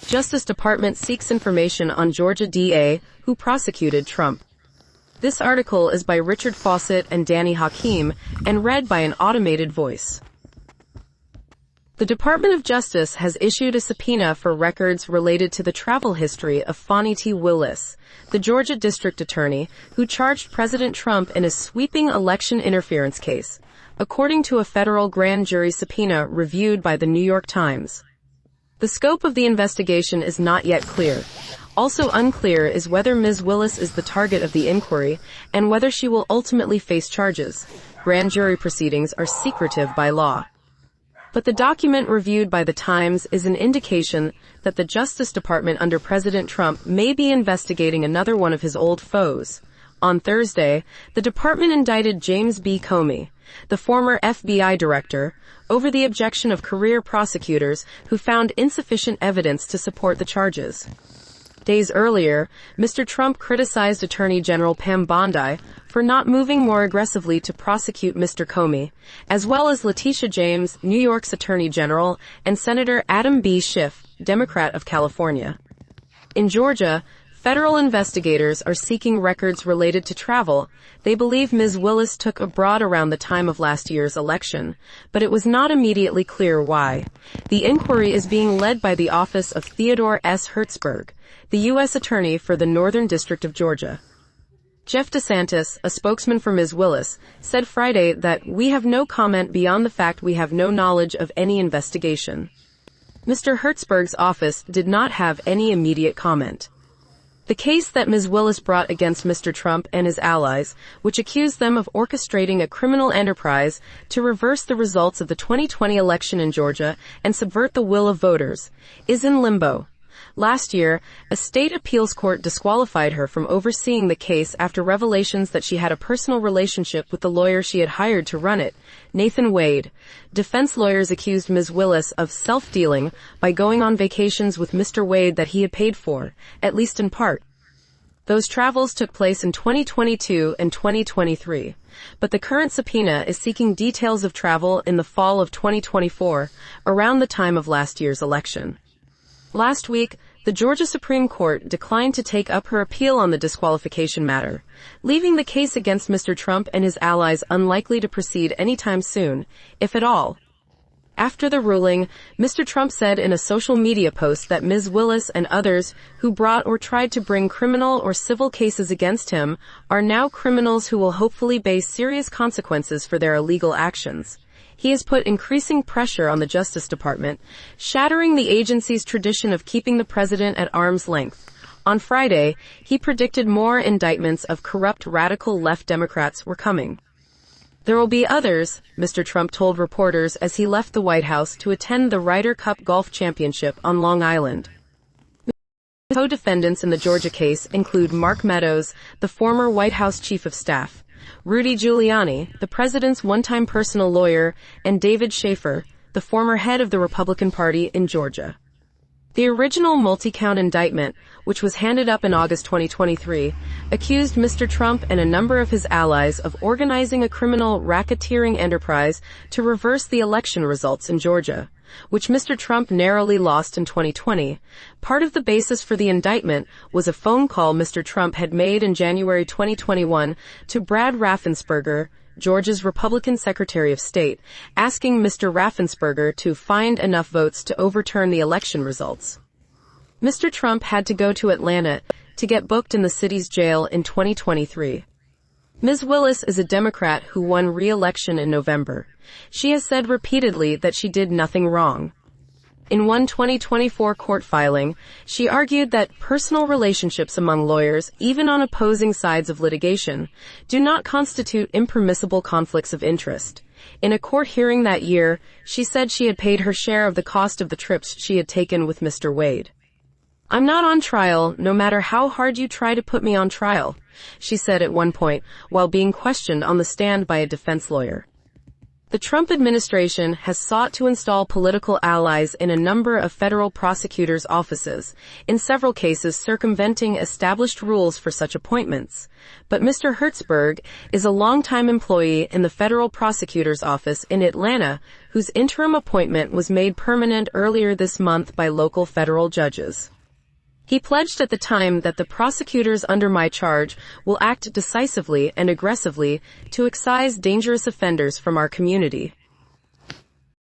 Justice Department seeks information on Georgia D.A., who prosecuted Trump. This article is by Richard Fawcett and Danny Hakim and read by an automated voice. The Department of Justice has issued a subpoena for records related to the travel history of Fani Willis, the Georgia District Attorney who charged President Trump in a sweeping election interference case, according to a federal grand jury subpoena reviewed by the New York Times. The scope of the investigation is not yet clear. Also unclear is whether Ms. Willis is the target of the inquiry and whether she will ultimately face charges. Grand jury proceedings are secretive by law. But the document reviewed by the Times is an indication that the Justice Department under President Trump may be investigating another one of his old foes. On Thursday, the department indicted James B. Comey, the former FBI director, over the objection of career prosecutors who found insufficient evidence to support the charges. Days earlier, Mr. Trump criticized Attorney General Pam Bondi for not moving more aggressively to prosecute Mr. Comey, as well as Letitia James, New York's Attorney General, and Senator Adam B. Schiff, Democrat of California. In Georgia, federal investigators are seeking records related to travel they believe Ms. Willis took abroad around the time of last year's election, but it was not immediately clear why. The inquiry is being led by the office of Theodore S. Hertzberg, the U.S. Attorney for the Northern District of Georgia. Jeff DeSantis, a spokesman for Ms. Willis, said Friday that we have no comment beyond the fact we have no knowledge of any investigation. Mr. Hertzberg's office did not have any immediate comment. The case that Ms. Willis brought against Mr. Trump and his allies, which accused them of orchestrating a criminal enterprise to reverse the results of the 2020 election in Georgia and subvert the will of voters, is in limbo. Last year, a state appeals court disqualified her from overseeing the case after revelations that she had a personal relationship with the lawyer she had hired to run it, Nathan Wade. Defense lawyers accused Ms. Willis of self-dealing by going on vacations with Mr. Wade that he had paid for, at least in part. Those travels took place in 2022 and 2023, but the current subpoena is seeking details of travel in the fall of 2024, around the time of last year's election. Last week, the Georgia Supreme Court declined to take up her appeal on the disqualification matter, leaving the case against Mr. Trump and his allies unlikely to proceed anytime soon, if at all. After the ruling, Mr. Trump said in a social media post that Ms. Willis and others who brought or tried to bring criminal or civil cases against him are now criminals who will hopefully face serious consequences for their illegal actions. He has put increasing pressure on the Justice Department, shattering the agency's tradition of keeping the president at arm's length. On Friday, he predicted more indictments of corrupt radical left Democrats were coming. There will be others, Mr. Trump told reporters as he left the White House to attend the Ryder Cup Golf Championship on Long Island. Co-defendants in the Georgia case include Mark Meadows, the former White House chief of staff, Rudy Giuliani, the president's one-time personal lawyer, and David Schaefer, the former head of the Republican Party in Georgia. The original multi-count indictment, which was handed up in August 2023, accused Mr. Trump and a number of his allies of organizing a criminal racketeering enterprise to reverse the election results in Georgia, which Mr. Trump narrowly lost in 2020. Part of the basis for the indictment was a phone call Mr. Trump had made in January 2021 to Brad Raffensperger, Georgia's Republican Secretary of State, asking Mr. Raffensperger to find enough votes to overturn the election results. Mr. Trump had to go to Atlanta to get booked in the city's jail in 2023. Ms. Willis is a Democrat who won re-election in November. She has said repeatedly that she did nothing wrong. In one 2024 court filing, she argued that personal relationships among lawyers, even on opposing sides of litigation, do not constitute impermissible conflicts of interest. In a court hearing that year, she said she had paid her share of the cost of the trips she had taken with Mr. Wade. "I'm not on trial, no matter how hard you try to put me on trial," she said at one point, while being questioned on the stand by a defense lawyer. The Trump administration has sought to install political allies in a number of federal prosecutors' offices, in several cases circumventing established rules for such appointments. But Mr. Hertzberg is a longtime employee in the federal prosecutor's office in Atlanta, whose interim appointment was made permanent earlier this month by local federal judges. He pledged at the time that the prosecutors under my charge will act decisively and aggressively to excise dangerous offenders from our community.